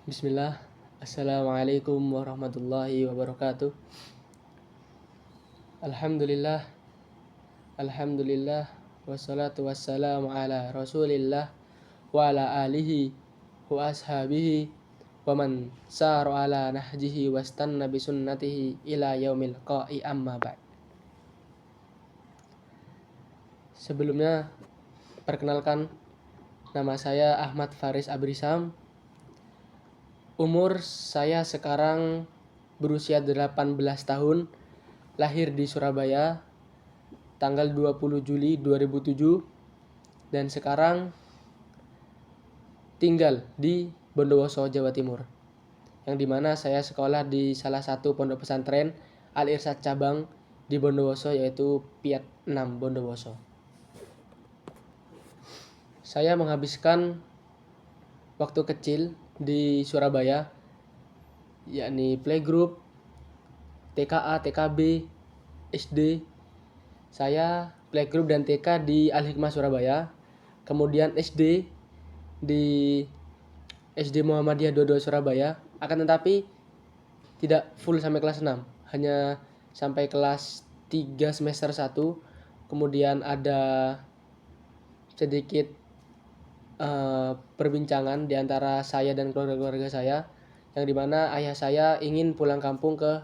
Bismillah. Assalamualaikum warahmatullahi wabarakatuh. Alhamdulillah. Alhamdulillah. Wassalatu wassalamu ala rasulillah wa ala alihi wa ashabihi wa man saru ala nahjihi wastanna bisunnatihi ila yaumil qa'i amma ba'd. Sebelumnya perkenalkan, nama saya Ahmad Faris Abrisam. Umur saya sekarang berusia 18 tahun, lahir di Surabaya tanggal 20 Juli 2007 dan sekarang tinggal di Bondowoso, Jawa Timur. Yang dimana saya sekolah di salah satu pondok pesantren Al-Irsyad cabang di Bondowoso, yaitu Piat 6 Bondowoso. Saya menghabiskan waktu kecil di Surabaya, yakni playgroup, TKA, TKB, SD. Saya playgroup dan TK di Al-Hikmah Surabaya, kemudian SD di SD Muhammadiyah Dodo Surabaya, akan tetapi tidak full sampai kelas 6, hanya sampai kelas 3 semester 1. Kemudian ada sedikit perbincangan di antara saya dan keluarga-keluarga saya, yang dimana ayah saya ingin pulang kampung ke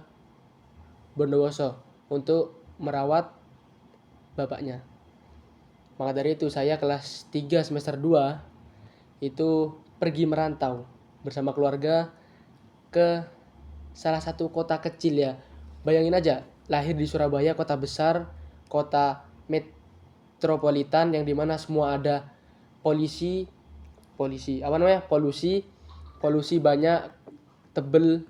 Bondowoso untuk merawat bapaknya. Maka dari itu saya kelas 3 semester 2 itu pergi merantau bersama keluarga ke salah satu kota kecil ya. Bayangin aja, lahir di Surabaya, kota besar, kota metropolitan yang dimana semua ada polusi banyak, tebel,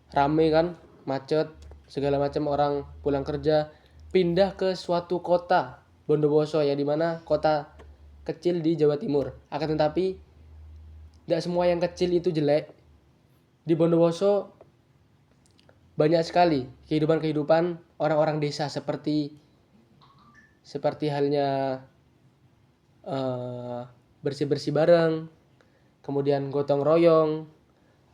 rame kan, macet, segala macam, orang pulang kerja, pindah ke suatu kota Bondowoso yang dimana kota kecil di Jawa Timur. Akan tetapi tidak semua yang kecil itu jelek. Di Bondowoso banyak sekali kehidupan orang-orang desa, seperti halnya bersih-bersih bareng, kemudian gotong royong,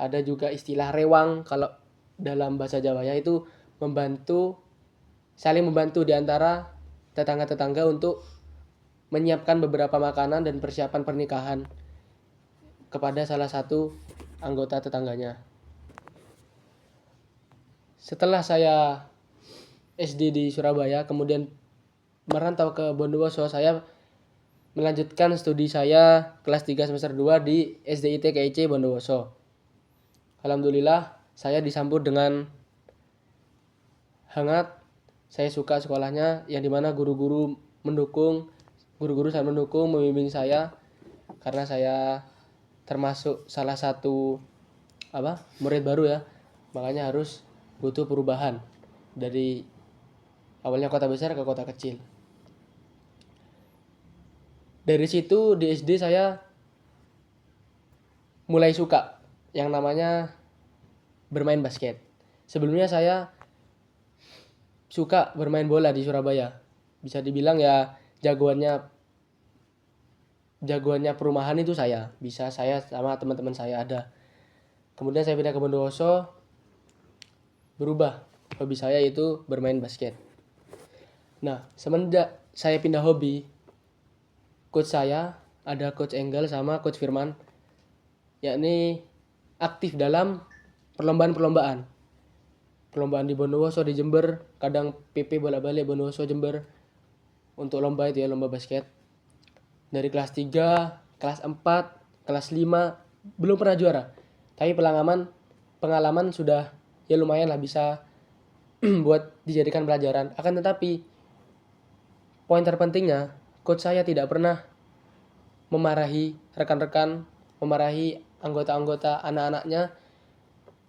ada juga istilah rewang kalau dalam bahasa Jawa, yaitu saling membantu di antara tetangga-tetangga untuk menyiapkan beberapa makanan dan persiapan pernikahan kepada salah satu anggota tetangganya. Setelah saya SD di Surabaya, kemudian merantau ke Bondowoso, saya melanjutkan studi saya kelas 3 semester 2 di SDIT KIC Bondowoso. Alhamdulillah, saya disambut dengan hangat. Saya suka sekolahnya, yang dimana guru-guru sangat mendukung, membimbing saya, karena saya termasuk salah satu murid baru ya. Makanya harus butuh perubahan dari awalnya kota besar ke kota kecil. Dari situ di SD saya mulai suka yang namanya bermain basket. Sebelumnya saya suka bermain bola di Surabaya. Bisa dibilang ya jagoannya perumahan itu saya. Bisa saya sama teman-teman saya ada. Kemudian saya pindah ke Bondowoso, berubah hobi saya itu bermain basket. Nah, semenjak saya pindah hobi, coach saya, ada coach Enggal sama coach Firman, yakni aktif dalam perlombaan di Bondowoso, di Jember, kadang PP bolak-balik Bondowoso Jember untuk lomba itu ya, lomba basket. Dari kelas 3, kelas 4, kelas 5 belum pernah juara. Tapi pengalaman sudah ya lumayan lah, bisa buat dijadikan pelajaran. Akan tetapi poin terpentingnya, coach saya tidak pernah memarahi rekan-rekan, memarahi anggota-anggota anak-anaknya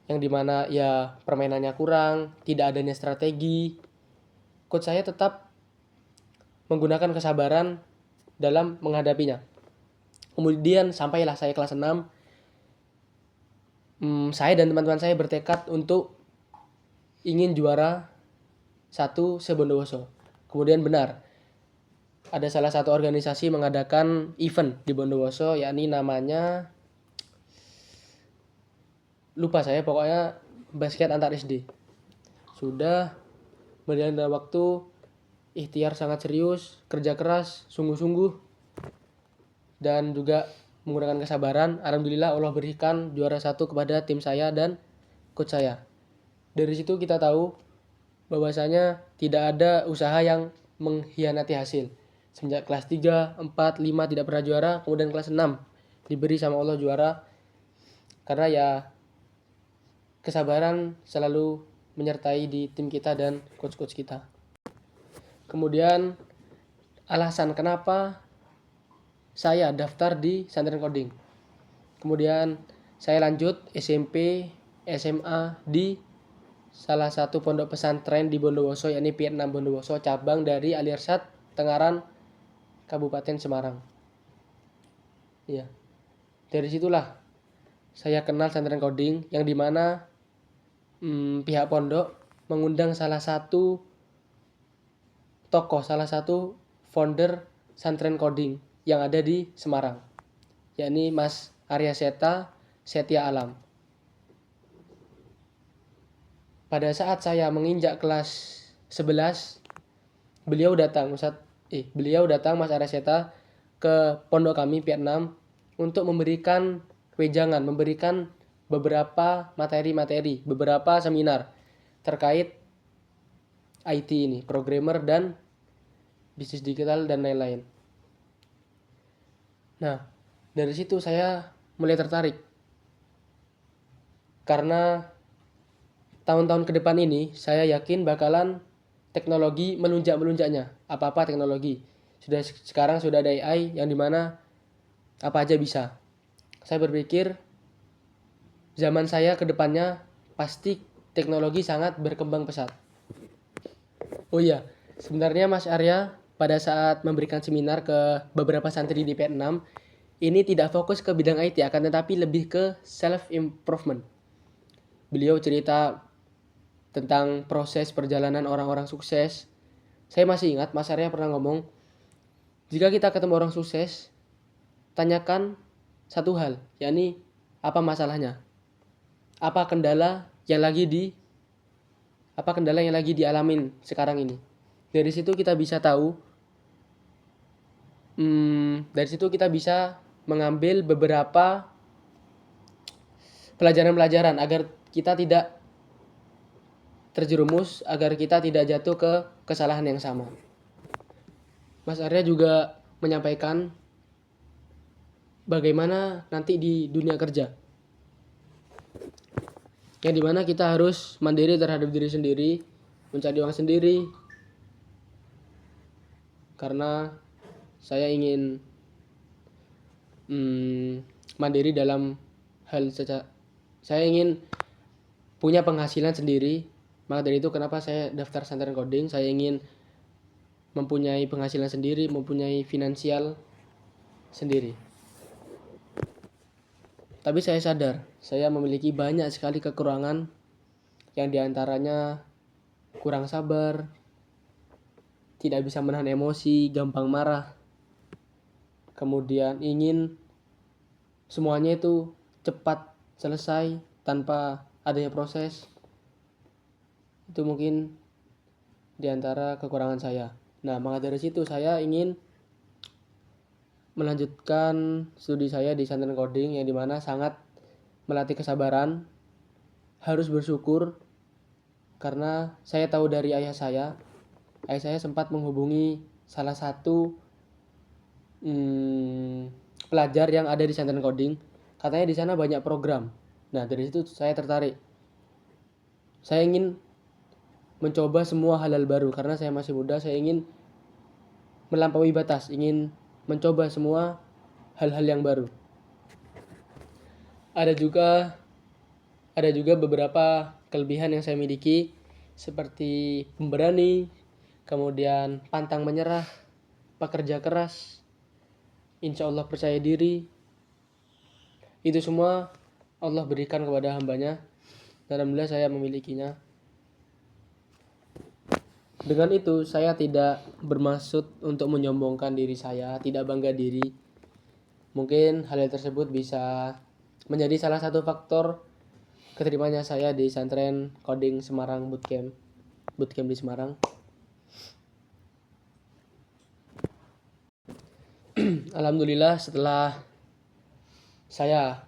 yang dimana ya permainannya kurang, tidak adanya strategi. Coach saya tetap menggunakan kesabaran dalam menghadapinya. Kemudian sampailah saya kelas 6, saya dan teman-teman saya bertekad untuk ingin juara 1 se-Bondowoso. Kemudian benar, ada salah satu organisasi mengadakan event di Bondowoso, yakni namanya lupa saya, pokoknya basket antar SD. Sudah berjalan dengan waktu, ikhtiar sangat serius, kerja keras, sungguh-sungguh, dan juga menggunakan kesabaran. Alhamdulillah Allah berikan juara 1 kepada tim saya dan coach saya. Dari situ kita tahu bahwasanya tidak ada usaha yang mengkhianati hasil. Sejak kelas 3, 4, 5 tidak pernah juara, kemudian kelas 6 diberi sama Allah juara. Karena ya kesabaran selalu menyertai di tim kita dan coach-coach kita. Kemudian alasan kenapa saya daftar di Santren Coding. Kemudian saya lanjut SMP, SMA di salah satu pondok pesantren di Bondowoso, yakni Vietnam Bondowoso, cabang dari Alirsat Tengaran, Kabupaten Semarang. Ya, dari situlah saya kenal Santren Coding, yang dimana pihak pondok mengundang salah satu tokoh, salah satu founder Santren Coding yang ada di Semarang, yakni Mas Arya Setia Alam. Pada saat saya menginjak kelas 11, beliau datang Mas Arya Seta ke pondok kami Vietnam untuk memberikan wejangan, memberikan beberapa materi-materi, beberapa seminar terkait IT ini, programmer dan bisnis digital dan lain-lain. Nah, dari situ saya mulai tertarik. Karena tahun-tahun ke depan ini saya yakin bakalan teknologi melunjak-melunjaknya. Apa-apa teknologi. Sekarang sudah ada AI yang dimana apa aja bisa. Saya berpikir zaman saya ke depannya pasti teknologi sangat berkembang pesat. Oh iya, sebenarnya Mas Arya pada saat memberikan seminar ke beberapa santri di Vietnam, ini tidak fokus ke bidang IT, akan tetapi lebih ke self-improvement. Beliau cerita tentang proses perjalanan orang-orang sukses. Saya masih ingat Mas Arya pernah ngomong, jika kita ketemu orang sukses, tanyakan satu hal, yakni apa masalahnya? Apa kendala yang lagi dialamin sekarang ini? Dari situ kita bisa tahu, dari situ kita bisa mengambil beberapa pelajaran-pelajaran agar kita tidak terjerumus, agar kita tidak jatuh ke kesalahan yang sama. Mas Arya juga menyampaikan bagaimana nanti di dunia kerja, yang dimana kita harus mandiri terhadap diri sendiri, mencari uang sendiri. Karena saya ingin mandiri dalam hal saya ingin punya penghasilan sendiri. Maka dari itu kenapa saya daftar Santren Coding. Saya ingin mempunyai penghasilan sendiri, mempunyai finansial sendiri. Tapi saya sadar, saya memiliki banyak sekali kekurangan, yang diantaranya kurang sabar, tidak bisa menahan emosi, gampang marah, kemudian ingin semuanya itu cepat selesai tanpa adanya proses. Itu mungkin diantara kekurangan saya. Nah, maka dari situ saya ingin melanjutkan studi saya di Santren Coding, yang dimana sangat melatih kesabaran, harus bersyukur. Karena saya tahu dari ayah saya sempat menghubungi salah satu pelajar yang ada di Santren Coding. Katanya di sana banyak program. Nah, dari situ saya tertarik. Saya ingin mencoba semua hal-hal baru karena saya masih muda. Saya ingin melampaui batas, ingin mencoba semua hal-hal yang baru. Ada juga beberapa kelebihan yang saya miliki, seperti pemberani, kemudian pantang menyerah, pekerja keras, insya Allah percaya diri. Itu semua Allah berikan kepada hambanya. Alhamdulillah saya memilikinya. Dengan itu saya tidak bermaksud untuk menyombongkan diri saya, tidak bangga diri. Mungkin hal tersebut bisa menjadi salah satu faktor keterimanya saya di Pesantren Coding Semarang Bootcamp di Semarang. Alhamdulillah setelah saya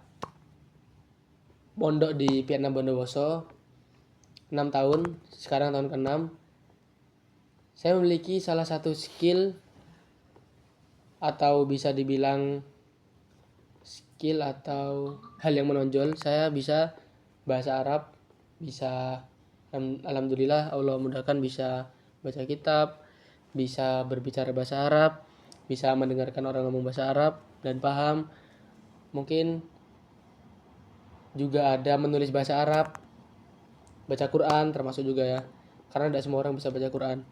pondok di Vietnam Bondowoso 6 tahun, sekarang tahun ke-6, saya memiliki salah satu skill atau bisa dibilang skill atau hal yang menonjol. Saya bisa bahasa Arab, bisa alhamdulillah Allah mudahkan bisa baca kitab, bisa berbicara bahasa Arab, bisa mendengarkan orang ngomong bahasa Arab dan paham. Mungkin juga ada menulis bahasa Arab, baca Quran termasuk juga ya, karena tidak semua orang bisa baca Quran.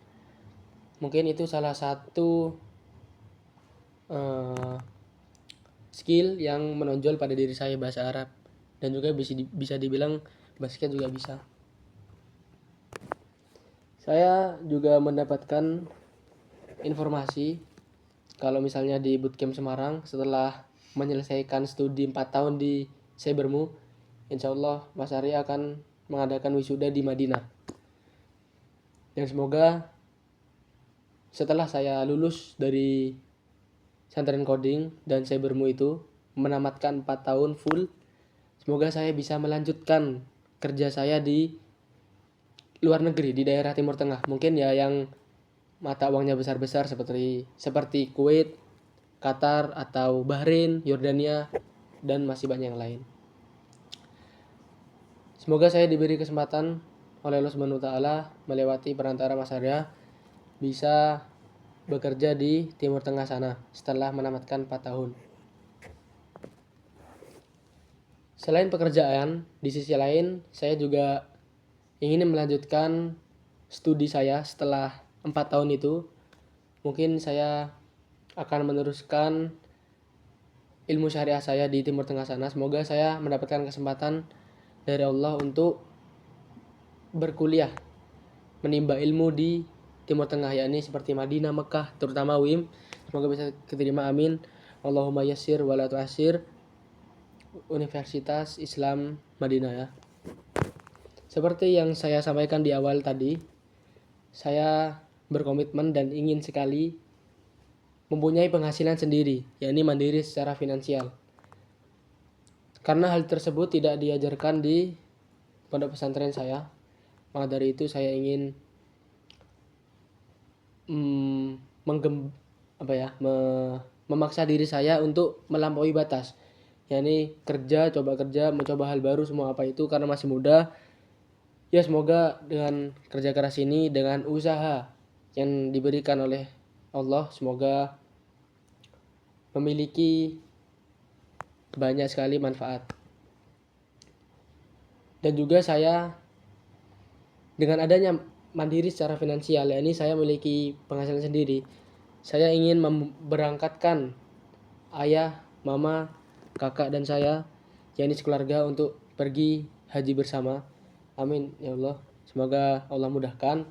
Mungkin itu salah satu skill yang menonjol pada diri saya, bahasa Arab, dan juga bisa dibilang basket juga bisa. Saya juga mendapatkan informasi kalau misalnya di Bootcamp Semarang setelah menyelesaikan studi 4 tahun di Cybermu, insya Allah Mas Arya akan mengadakan wisuda di Madinah. Dan semoga setelah saya lulus dari Pesantren Coding dan Cybermu itu, menamatkan 4 tahun full, semoga saya bisa melanjutkan kerja saya di luar negeri, di daerah Timur Tengah. Mungkin ya yang mata uangnya besar-besar seperti Kuwait, Qatar, atau Bahrain, Yordania, dan masih banyak yang lain. Semoga saya diberi kesempatan oleh Allah Subhanahu wa taala melewati perantara Mas Arya bisa bekerja di Timur Tengah sana setelah menamatkan 4 tahun. Selain pekerjaan, di sisi lain saya juga ingin melanjutkan studi saya setelah 4 tahun itu. Mungkin saya akan meneruskan ilmu syariah saya di Timur Tengah sana. Semoga saya mendapatkan kesempatan dari Allah untuk berkuliah, menimba ilmu di Timur Tengah, yakni seperti Madinah, Mekah, terutama UIM. Semoga bisa keterima, amin. Allahumma yassir wa la tu'assir. Universitas Islam Madinah ya. Seperti yang saya sampaikan di awal tadi, saya berkomitmen dan ingin sekali mempunyai penghasilan sendiri, yakni mandiri secara finansial. Karena hal tersebut tidak diajarkan di pondok pesantren saya, maka dari itu saya ingin memaksa diri saya untuk melampaui batas, yakni coba kerja, mencoba hal baru, semua apa itu, karena masih muda. Ya semoga dengan kerja keras ini, dengan usaha yang diberikan oleh Allah, semoga memiliki banyak sekali manfaat. Dan juga saya dengan adanya mandiri secara finansial, yakni saya memiliki penghasilan sendiri, saya ingin memberangkatkan ayah, mama, kakak, dan saya, yakni sekeluarga, untuk pergi haji bersama. Amin ya Allah. Semoga Allah mudahkan.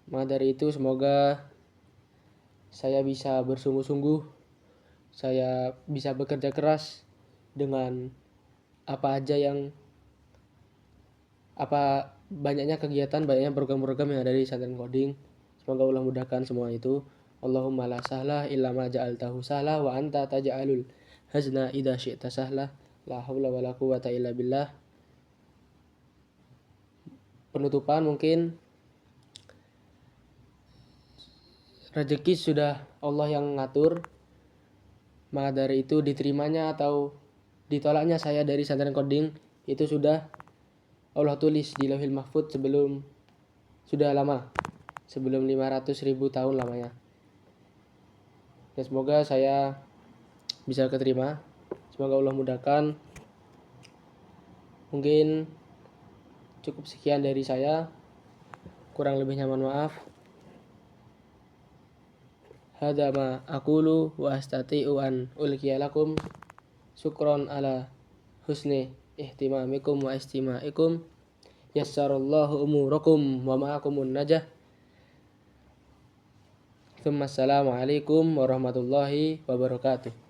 Maka dari itu semoga saya bisa bersungguh-sungguh, saya bisa bekerja keras dengan banyaknya kegiatan, banyaknya program-program yang ada di Pesantren Coding. Semoga Allah mudahkan semua itu. Allahumma la sahla illa ma ja'altahu sahla wa anta taj'alul hazna idza syi'ta sahla. La haula wala quwata illa billah. Penutupan, mungkin rezeki sudah Allah yang ngatur. Maka dari itu diterimanya atau ditolaknya saya dari Pesantren Coding itu sudah Allah tulis di Lauhil Mahfuz sudah lama, sebelum 500.000 tahun lamanya. Dan semoga saya bisa keterima. Semoga Allah mudahkan. Mungkin cukup sekian dari saya. Kurang lebihnya mohon maaf. Hadza ma aqulu wa astati'u an ulqiya lakum. Syukron ala husni ihtimamikum wa istima'ikum. Yassarallahu umurakum wa ma'akumun najah. Assalamualaikum warahmatullahi wabarakatuh.